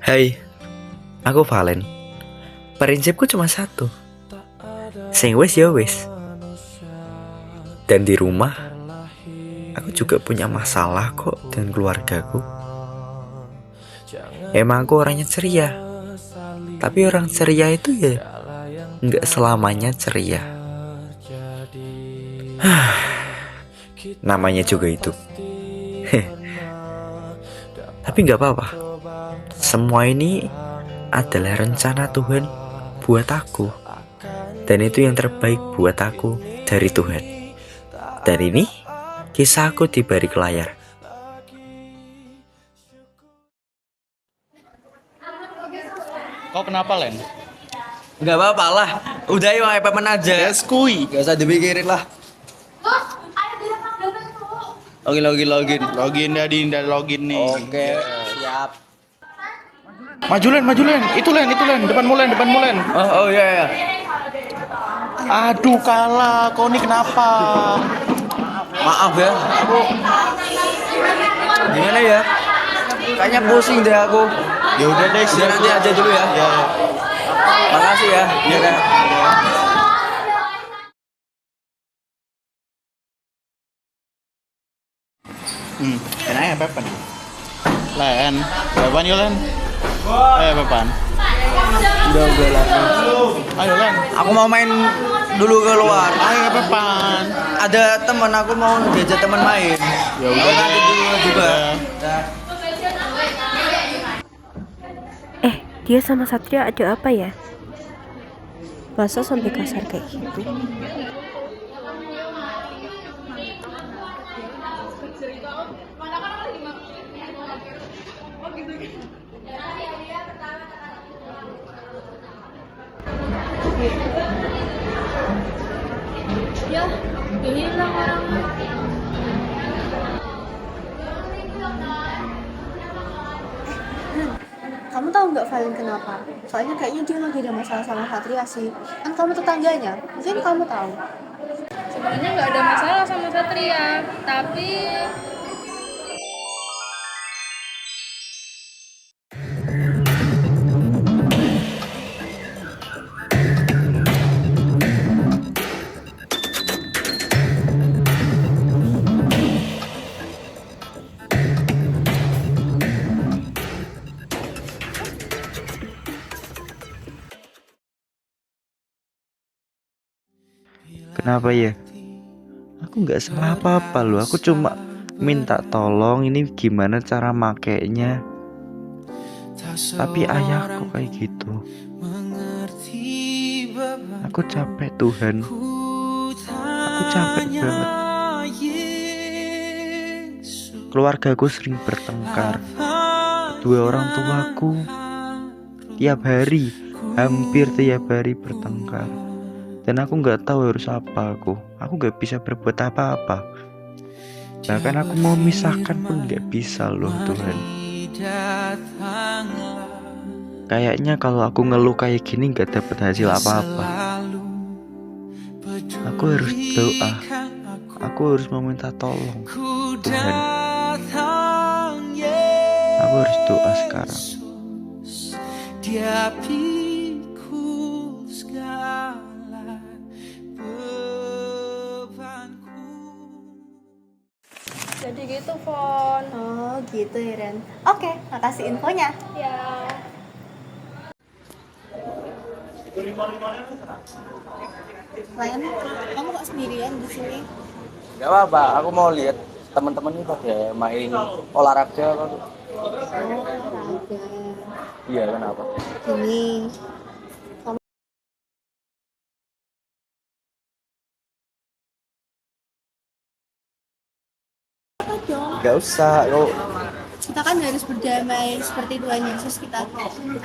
Hai, aku Valen. Prinsipku cuma satu. Sing wis ya wis. Dan di rumah, aku juga punya masalah kok dengan keluargaku. Emang aku orangnya ceria. Tapi orang ceria itu ya nggak selamanya ceria. Namanya juga itu. Tapi nggak apa-apa. Semua ini adalah rencana Tuhan buat aku. Dan itu yang terbaik buat aku dari Tuhan. Dan ini kisahku di balik layar. Kau kenapa, Len? Nggak apa-apa lah, udah yuk iPad aja. Ya, skui. Gak usah dipikirin lah. Login. Login dari login nih. Oke, siap. Maju Len. Itu Len. Depanmu Len. Oh iya. Aduh, kalah. Kau nih kenapa? Maaf ya, aku gimana ya? Kayaknya pusing deh aku. Ya udah deh, Udah nanti aja dulu ya. Ya. Makasih ya. Iya dah. Enaknya Pepen. Len. Pepen yuk, Len. Ayo, Pepen. Udah lah. Ayo, Len. Aku mau main dulu keluar. Ayo, Pepen. Ada teman, aku mau diajak teman main. Ya udah Aku nanti deh. dulu juga. Udah. Dia sama Satria ada apa ya? Masa sampai kasar kayak gitu? Ya, hilang orangnya. Kamu tahu nggak Valen kenapa? Soalnya kayaknya dia lagi ada masalah sama Satria sih. Kan kamu tetangganya, mungkin kamu tahu. Sebenarnya nggak ada masalah sama Satria, tapi Kenapa ya? Aku nggak salah apa-apa loh. Aku cuma minta tolong ini gimana cara makainya. Tapi ayahku kayak gitu. Aku capek Tuhan. Aku capek banget. Keluargaku sering bertengkar. Kedua orang tuaku hampir tiap hari bertengkar. Dan aku nggak tahu harus apa aku nggak bisa berbuat apa-apa. Bahkan aku mau misahkan pun nggak bisa loh Tuhan. Kayaknya kalau aku ngeluh kayak gini nggak dapat hasil apa-apa. Aku harus doa. Aku harus meminta tolong Tuhan. Aku harus doa sekarang. Dia pikul segala bebanku. jadi gitu, Fon. Oh gitu ya Ren. Oke, makasih infonya. Ya. Ryan, kamu kok sendirian di sini? Gak apa-apa, aku mau lihat teman-teman ini pada main olahraga kan. Oh, olahraga. Iya, kenapa? Gini, apa dong? Gak usah, kau Kita kan harus berdamai seperti Tuhan Yesus kita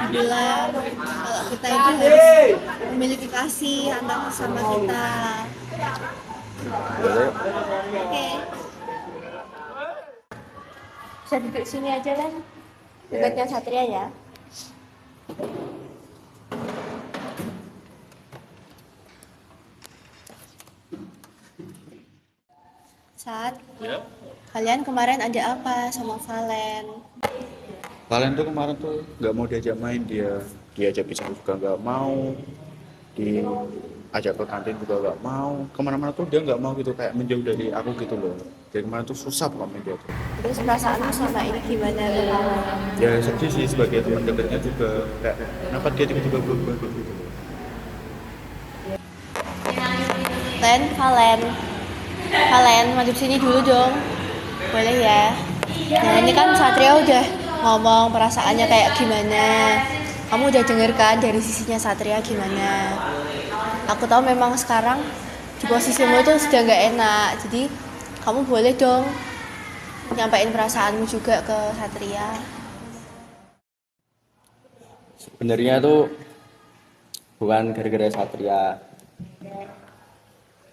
bilang kalau kita itu harus memiliki kasih antar sama kita. Oke. Bisa duduk sini aja kan? Dekatnya Satria ya. Sat, kalian kemarin ada apa sama Valen? Kalian tuh kemarin tuh nggak mau diajak main, diajak bicara juga nggak mau, diajak ke kantin juga nggak mau, kemana-mana tuh dia nggak mau gitu, kayak menjauh dari aku gitu loh. Jadi kemarin tuh susah pokoknya dia tuh. Terus perasaanmu sama ini gimana? Ya sedih sih sebagai teman dekatnya juga, kayak kenapa dia tiba-tiba berubah gitu. Valen, maju sini dulu dong. Boleh ya? Nah ini kan Satria udah ngomong perasaannya kayak gimana. Kamu udah denger kan dari sisinya Satria gimana. Aku tahu memang sekarang di posisimu itu sudah nggak enak. Jadi kamu boleh dong nyampain perasaanmu juga ke Satria. Sebenarnya tuh bukan gara-gara Satria,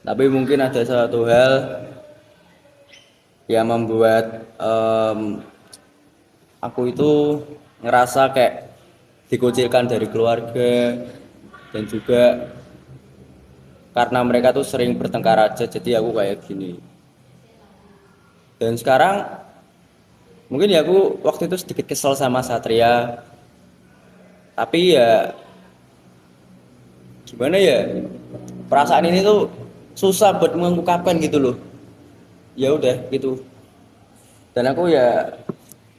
tapi mungkin ada satu hal yang membuat aku itu ngerasa kayak dikucilkan dari keluarga, dan juga karena mereka tuh sering bertengkar aja, jadi aku kayak gini. Dan sekarang mungkin ya aku waktu itu sedikit kesel sama Satria, tapi ya gimana ya, perasaan ini tuh susah buat mengungkapkan gitu loh. Ya udah gitu, dan aku ya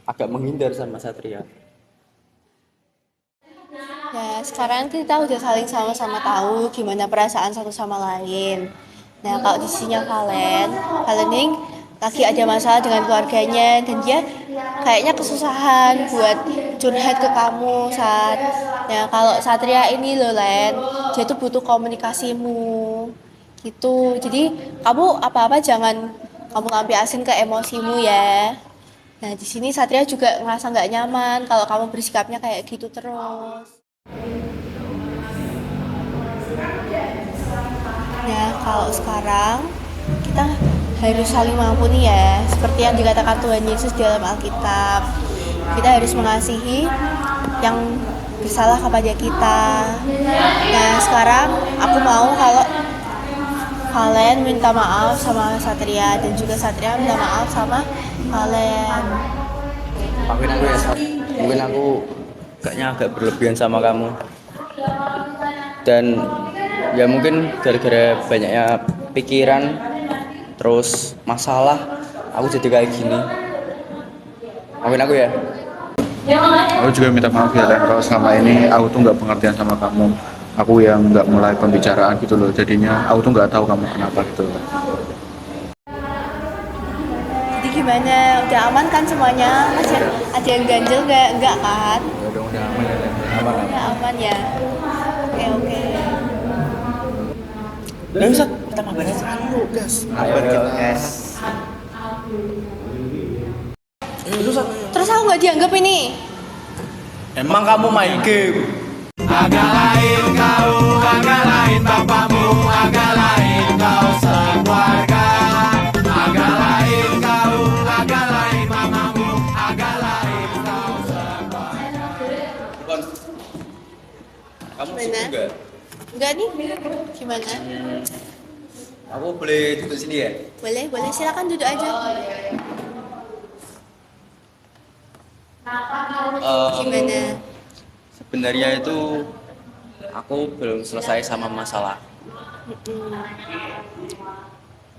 agak menghindar sama Satria. Nah, sekarang kita udah saling sama-sama tahu gimana perasaan satu sama lain. Nah, kalau di sisinya Valen ini lagi ada masalah dengan keluarganya, dan dia kayaknya kesusahan buat curhat ke kamu saat. Nah, kalau Satria ini loh Len, dia tuh butuh komunikasimu gitu. Jadi kamu apa-apa jangan kamu lampiasin ke emosimu ya. Nah, di sini Satria juga ngerasa nggak nyaman kalau kamu bersikapnya kayak gitu terus. Nah, kalau sekarang kita harus saling mengampuni ya, seperti yang dikatakan Tuhan Yesus di dalam Alkitab. Kita harus mengasihi yang bersalah kepada kita. Nah, sekarang aku mau kalau Valen minta maaf sama Satria, dan juga Satria minta maaf sama Valen. Maafin aku ya Sat, mungkin aku kayaknya agak berlebihan sama kamu, dan ya mungkin gara-gara banyaknya pikiran terus masalah aku jadi kayak gini. Maafin aku ya. Aku juga minta maaf ya Len, kalau selama ini aku tuh nggak pengertian sama kamu. Aku yang nggak mulai pembicaraan gitu loh, jadinya aku tuh nggak tahu kamu kenapa gitu loh. Jadi gimana? Udah aman kan semuanya? Masih ada yang ganjel nggak? Enggak kan? Udah aman ya Len. Aman. Udah aman ya? Oke. Ya Sat, kita mabarin dulu gas. Gas. Terus aku nggak dianggap ini? Emang kamu main game? Agak lain kau, agak lain bapakmu, agak lain kau sekeluarga. Agak lain kau, agak lain mamamu, agak lain kau sekeluarga. Kamu Mana? sibuk nggak? Enggak nih? Gimana? Aku boleh duduk sini ya? Boleh, silakan duduk aja. Gimana? Sebenarnya itu aku belum selesai sama masalah.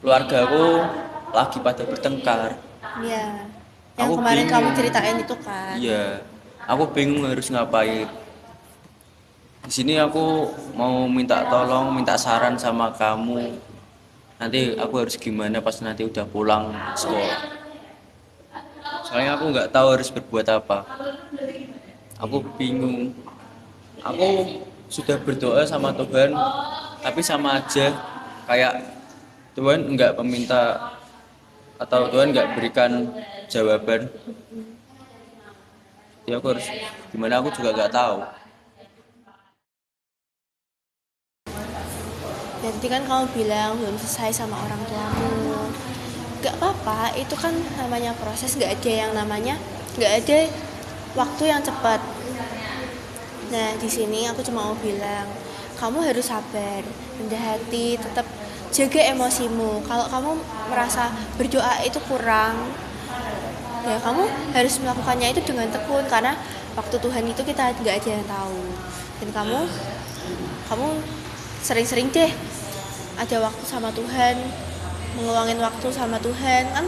Keluargaku lagi pada bertengkar. Iya. Yang Aku kemarin bingung. kamu ceritain itu kan? Iya, aku bingung harus ngapain. Di sini aku mau minta tolong, minta saran sama kamu. Nanti aku harus gimana pas nanti udah pulang sekolah. Soalnya aku nggak tahu harus berbuat apa. Aku bingung. Aku sudah berdoa sama Tuhan, tapi sama aja kayak Tuhan nggak meminta atau Tuhan nggak berikan jawaban. Ya aku harus gimana, aku juga nggak tahu. Nanti kan kamu bilang belum selesai sama orang tuamu. Gak apa-apa, itu kan namanya proses, gak ada yang namanya, gak ada waktu yang cepat. Nah, di sini aku cuma mau bilang, kamu harus sabar, rendah hati, tetap jaga emosimu. Kalau kamu merasa berdoa itu kurang, Ya kamu harus melakukannya itu dengan tekun, karena waktu Tuhan itu kita nggak ada yang tahu. Dan kamu sering-sering deh ada waktu sama Tuhan, ngeluangin waktu sama Tuhan, kan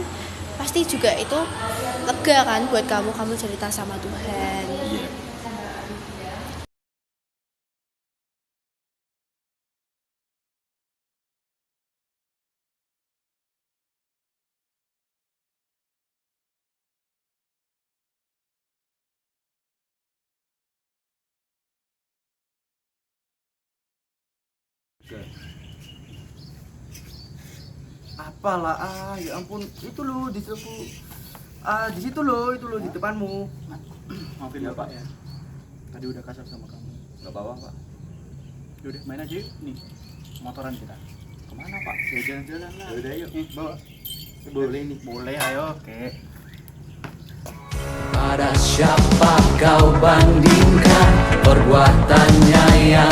pasti juga itu lega kan buat kamu cerita sama Tuhan. Apalah, ya ampun, itu loh di situ, di situ loh, itu loh di depanmu. Maafin ya Pak ya, tadi udah kasar sama kamu. Gak apa-apa Pak. Yaudah main aja yuk, nih motoran kita. Kemana Pak? Ya jalan-jalan lah. Yaudah yuk. Nih bawa. Boleh nih. Boleh, ayo. Oke. Pada siapa kau bandingkan perbuatannya yang